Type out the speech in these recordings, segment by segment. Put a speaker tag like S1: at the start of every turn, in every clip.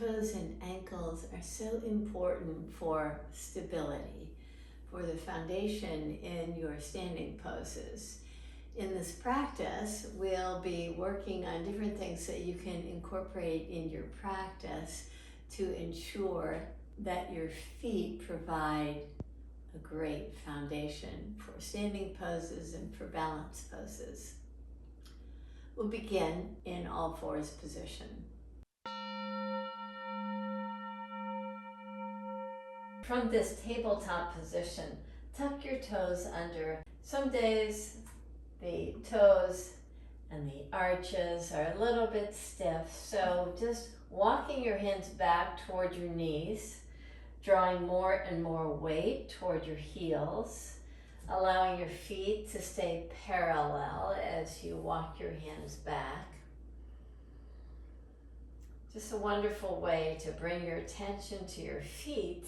S1: Toes and ankles are so important for stability, for the foundation in your standing poses. In this practice, we'll be working on different things that you can incorporate in your practice to ensure that your feet provide a great foundation for standing poses and for balance poses. We'll begin in all fours position. From this tabletop position, tuck your toes under. Some days the toes and the arches are a little bit stiff, so just walking your hands back toward your knees, drawing more and more weight toward your heels, allowing your feet to stay parallel as you walk your hands back. Just a wonderful way to bring your attention to your feet.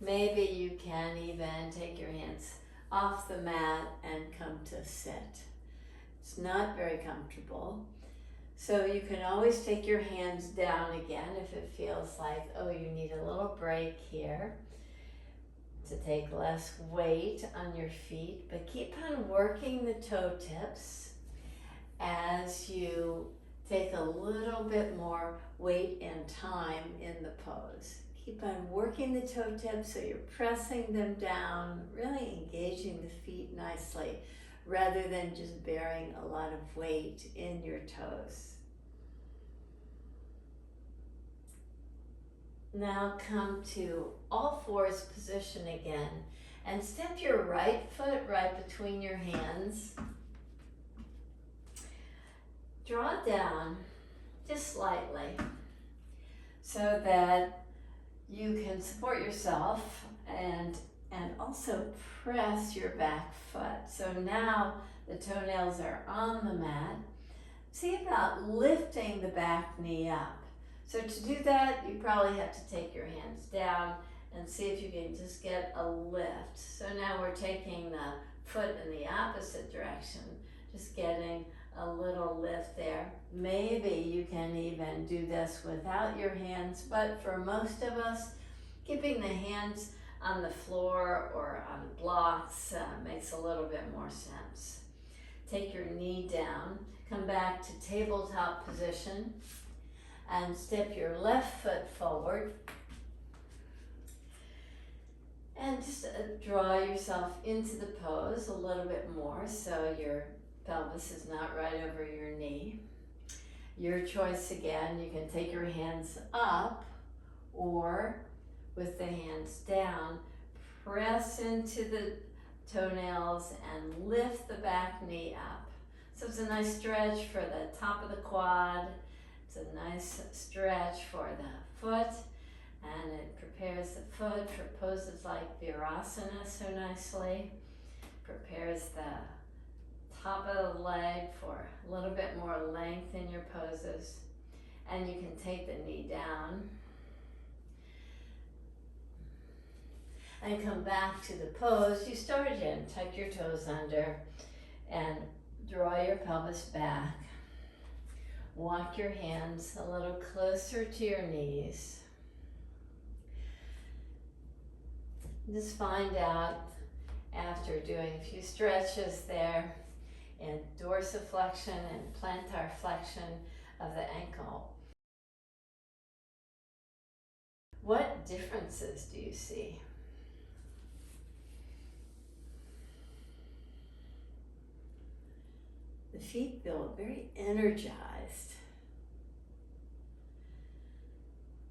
S1: Maybe you can even take your hands off the mat and come to sit. It's not very comfortable. So you can always take your hands down again if it feels like, oh, you need a little break here to take less weight on your feet. But keep on working the toe tips as you take a little bit more weight and time in the pose. Keep on working the toe tips so you're pressing them down, really engaging the feet nicely, rather than just bearing a lot of weight in your toes. Now come to all fours position again and step your right foot right between your hands. Draw down just slightly so that you can support yourself and also press your back foot. So now the toenails are on the mat. See about lifting the back knee up. So to do that, you probably have to take your hands down and see if you can just get a lift. So now we're taking the foot in the opposite direction, just getting a little lift there. Maybe you can even do this without your hands, but for most of us, keeping the hands on the floor or on blocks makes a little bit more sense. Take your knee down, come back to tabletop position, and step your left foot forward. And just draw yourself into the pose a little bit more so your pelvis is not right over your knee. Your choice again, you can take your hands up or with the hands down, press into the toenails and lift the back knee up. So it's a nice stretch for the top of the quad. It's a nice stretch for the foot, and it prepares the foot for poses like Vajrasana so nicely. Prepares the top of the leg for a little bit more length in your poses. And you can take the knee down and come back to the pose you started in. Tuck your toes under and draw your pelvis back. Walk your hands a little closer to your knees. Just find out after doing a few stretches there in dorsiflexion and plantar flexion of the ankle, what differences do you see? The feet feel very energized.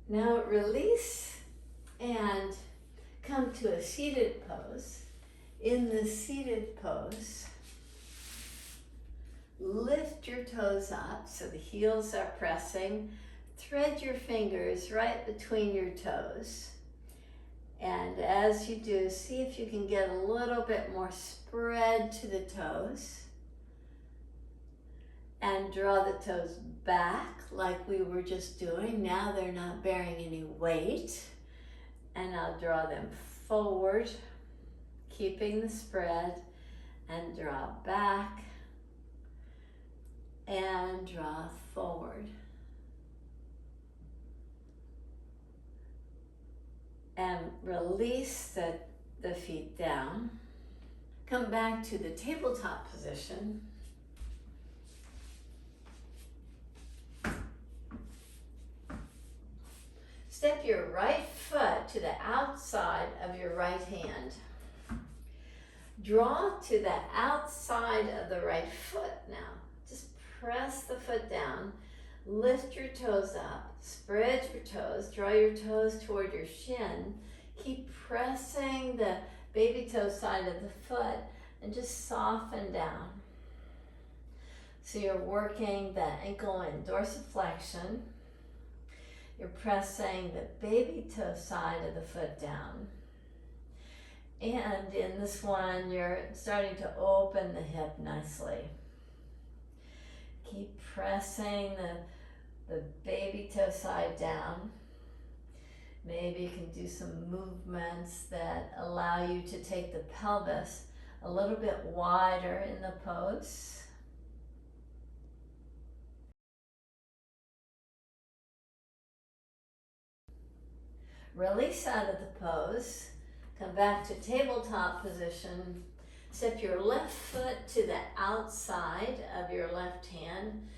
S1: Now release and come to a seated pose. In the seated pose, lift your toes up so the heels are pressing. Thread your fingers right between your toes. And as you do, see if you can get a little bit more spread to the toes. And draw the toes back like we were just doing. Now they're not bearing any weight. And I'll draw them forward, keeping the spread, and draw back, and draw forward. and release the feet down. Come back to the tabletop position. Step your right foot to the outside of your right hand. Draw to the outside of the right foot now. Just press the foot down. Lift your toes up. Spread your toes. Draw your toes toward your shin. Keep pressing the baby toe side of the foot and just soften down. So you're working the ankle and dorsiflexion. You're pressing the baby toe side of the foot down. And in this one, you're starting to open the hip nicely. Keep pressing the baby toe side down. Maybe you can do some movements that allow you to take the pelvis a little bit wider in the pose. Release out of the pose. Come back to tabletop position. Step your left foot to the outside of your left hand.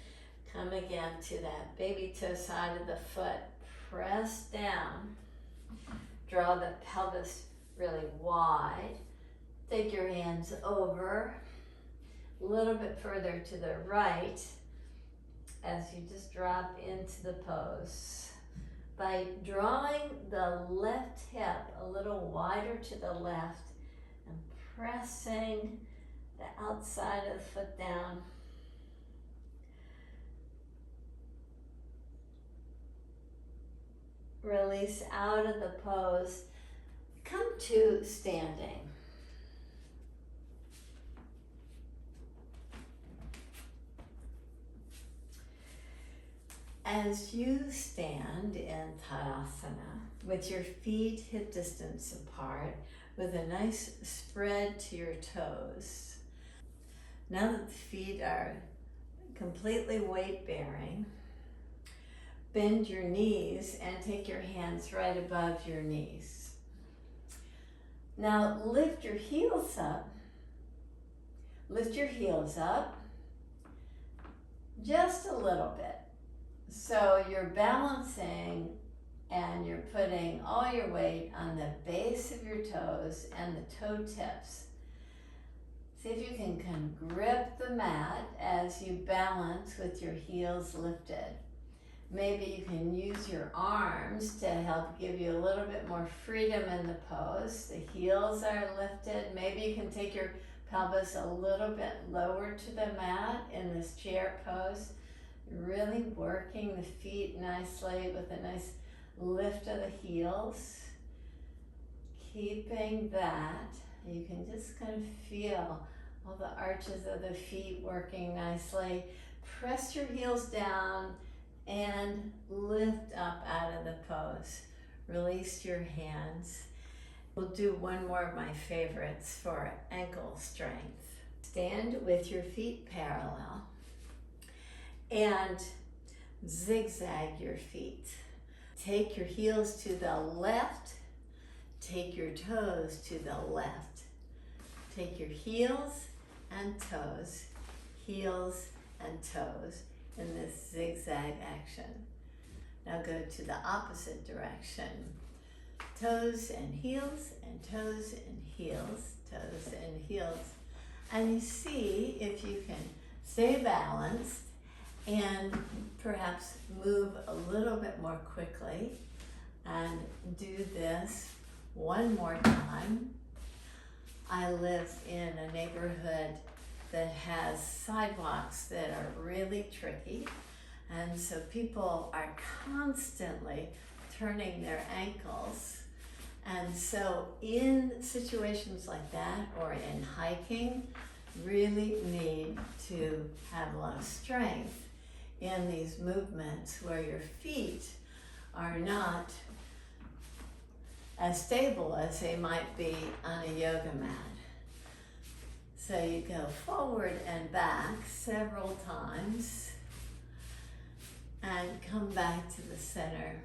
S1: Come again to that baby toe side of the foot. Press down. Draw the pelvis really wide. Take your hands over a little bit further to the right as you just drop into the pose. By drawing the left hip a little wider to the left and pressing the outside of the foot down. Release out of the pose. Come to standing. As you stand in Tadasana with your feet hip distance apart, with a nice spread to your toes. Now that the feet are completely weight-bearing, bend your knees and take your hands right above your knees. Now lift your heels up. Lift your heels up just a little bit. So you're balancing and you're putting all your weight on the base of your toes and the toe tips. See if you can grip the mat as you balance with your heels lifted. Maybe you can use your arms to help give you a little bit more freedom in the pose. The heels are lifted. Maybe you can take your pelvis a little bit lower to the mat in this chair pose. Really working the feet nicely with a nice lift of the heels. Keeping that, you can just kind of feel all the arches of the feet working nicely. Press your heels down and lift up out of the pose. Release your hands. We'll do one more of my favorites for ankle strength. Stand with your feet parallel and zigzag your feet. Take your heels to the left, take your toes to the left. Take your heels and toes in this zigzag action. Now go to the opposite direction. Toes and heels and toes and heels, toes and heels. And you see if you can stay balanced and perhaps move a little bit more quickly and do this one more time. I live in a neighborhood that has sidewalks that are really tricky, and so people are constantly turning their ankles. And so in situations like that or in hiking, really need to have a lot of strength in these movements where your feet are not as stable as they might be on a yoga mat. So you go forward and back several times and come back to the center.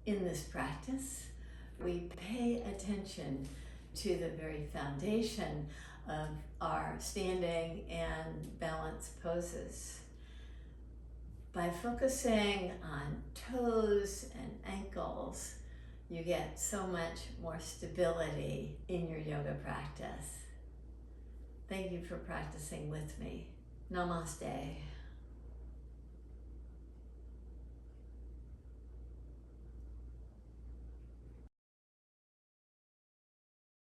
S1: In this practice, we pay attention to the very foundation of our standing and balance poses. By focusing on toes and ankles, you get so much more stability in your yoga practice. Thank you for practicing with me. Namaste.